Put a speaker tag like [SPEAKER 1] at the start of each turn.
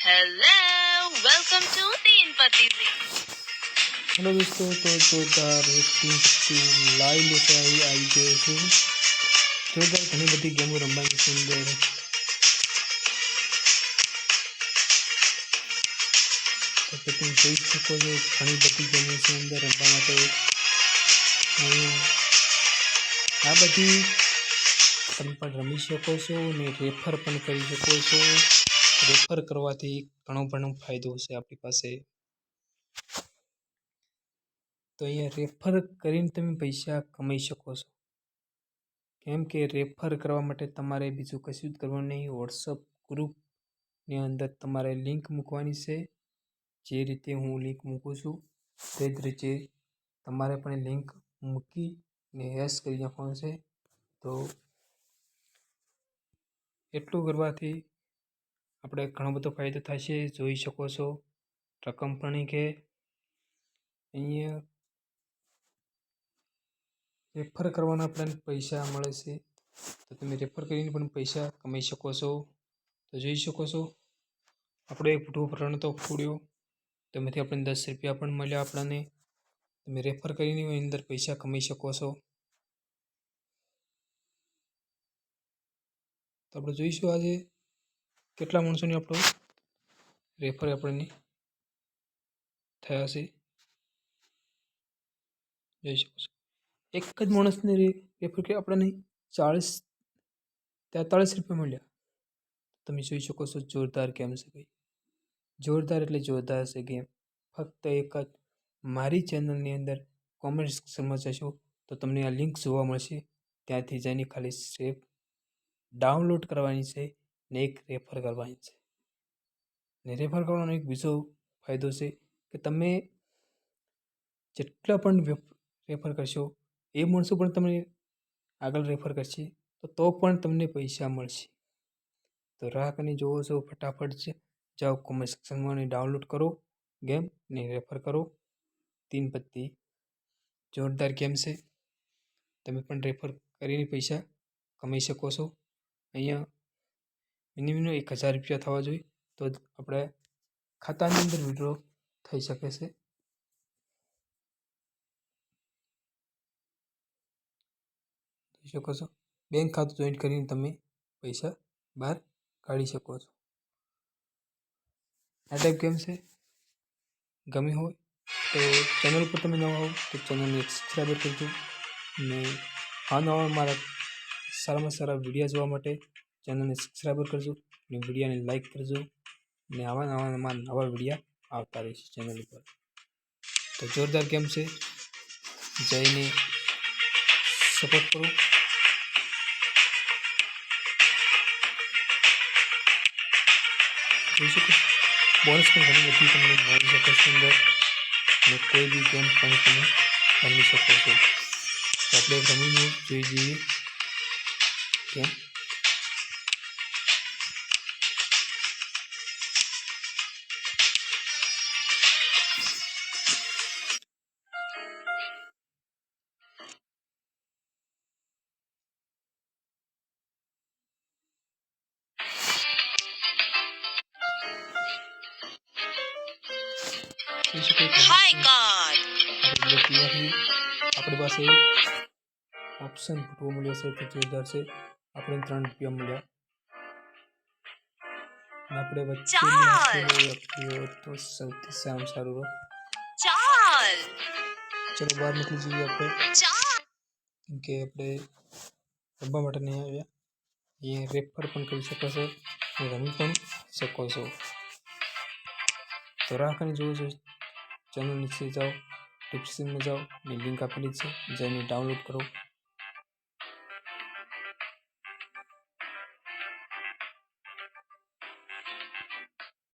[SPEAKER 1] Hello, welcome to Teen Patizi.
[SPEAKER 2] Hello दोस्तों, तो जोरदार ટીમથી લાઈવ લેતે આવી ગયો છું. જોરદાર ઘણી બધી ગેમો રમવાની છે અંદર. તો તમે જોઈ શકો છો ઘણી બધી ગેમો છે અંદર રમવા માટે. આ બધી તમે પણ રમી શકો છો અને રેફર પણ કરી શકો છો. રેફર કરવાથી ઘણો ફાયદો છે આપણી પાસે. તો અહીંયા રેફર કરીને તમે પૈસા કમાઈ શકો છો. કેમ કે રેફર કરવા માટે તમારે બીજું કશું જ કરવાનું નહીં. વોટ્સઅપ ગ્રુપની અંદર તમારે લિંક મૂકવાની છે. જે રીતે હું લિંક મૂકું છું તે જ રીતે તમારે પણ લિંક મૂકીને હેશ કરી નાખવાનું છે. તો એટલું કરવાથી આપણે ઘણો બધો ફાયદો થાય છે. જોઈ શકો છો રકમ પણ કે અહીંયા રેફર કરવાના આપણને પૈસા મળે છે. તો તમે રેફર કરીને પણ પૈસા કમાઈ શકો છો. તો જોઈ શકો છો આપણો એક વિડીયો પ્રકરણ તો ફોડ્યો, તેમાંથી આપણને 10 રૂપિયા પણ મળ્યા આપણને. તમે રેફર કરીને અંદર પૈસા કમાઈ શકો છો. તો આપણે જોઈશું આજે કેટલા માણસોને આપણો રેફર આપણને થયા છે. જોઈ શકો છો એક જ માણસને રેફર કરી આપણને 43 રૂપિયા મળ્યા. તમે જોઈ શકો છો જોરદાર ગેમ છે ભાઈ. જોરદાર એટલે જોરદાર છે ગેમ. ફક્ત એક જ મારી ચેનલની અંદર કોમેન્ટ સેક્શનમાં જશો તો તમને આ લિંક જોવા મળશે. ત્યાંથી જઈને ખાલી સ્ટેપ ડાઉનલોડ કરવાની છે ને એક રેફર કરવાની છે. ને રેફર કરવાનો એક બીજો ફાયદો છે કે તમે જેટલા પણ રેફર કરશો એ માણસો પણ તમને આગળ રેફર કરશે તો પણ તમને પૈસા મળશે. તો રાહ કરીને જોવો છો ફટાફટ જાઓ કોમેન્ટ સેક્શનમાં અને ડાઉનલોડ કરો ગેમ ને રેફર કરો. તીન પત્તી જોરદાર ગેમ છે. તમે પણ રેફર કરીને પૈસા કમાઈ શકો છો. અહીંયા મિનિમમ 1000 રૂપિયા થવા જોઈએ તો જ આપણે ખાતાની અંદર વિડ્રો થઈ શકે છે. જોઈ શકો છો બેંક ખાતું જોઈન્ટ કરીને તમે પૈસા બહાર કાઢી શકો છો. આ ટાઈપ ગેમ છે. ગમી હોય તો ચેનલ પર તમે નવા હો તો ચેનલને સબસ્ક્રાઈબર કરજો ને નવા મારા સારામાં સારા વિડીયો જોવા માટે ચેનલને સબસ્ક્રાઈબર કરજો ને વિડીયોને લાઈક કરજો ને નવા વિડીયો આવતા રહેશે ચેનલ ઉપર. તો જોરદાર ગેમ છે, જઈને સપોર્ટ કરો. જોઈ શકો બોનસ પણ ઘણી બધી તમને મળી શકે છે અંદર અને કોઈ બી ગેમ પણ તમે રમી શકો છો. તો આપણે રમીને જોઈ જઈએ ગેમ.
[SPEAKER 1] Hi God.
[SPEAKER 2] આપણી પાસે ઓપ્શન ફૂટવો મળ્યો છે તો જોરદાર છે. આપણે 3 રૂપિયા મળ્યા. આપણે વચ્ચે તો સૌથી સારું
[SPEAKER 1] ચાલ
[SPEAKER 2] ચલો બહાર નીકળી જઈએ આપણે. કેમ કે આપણે રમવા માટે નહીં આવ્યા. એ રેફર પણ કરી શકો છો અને રમી પણ શકો છો. તો રાહ કરીને જોવો છો ચેનલ નીચે જાઓ ડિસ્ક્રિપ્શનમાં જાઓ ને લિંક આપેલી છે જઈને ડાઉનલોડ કરો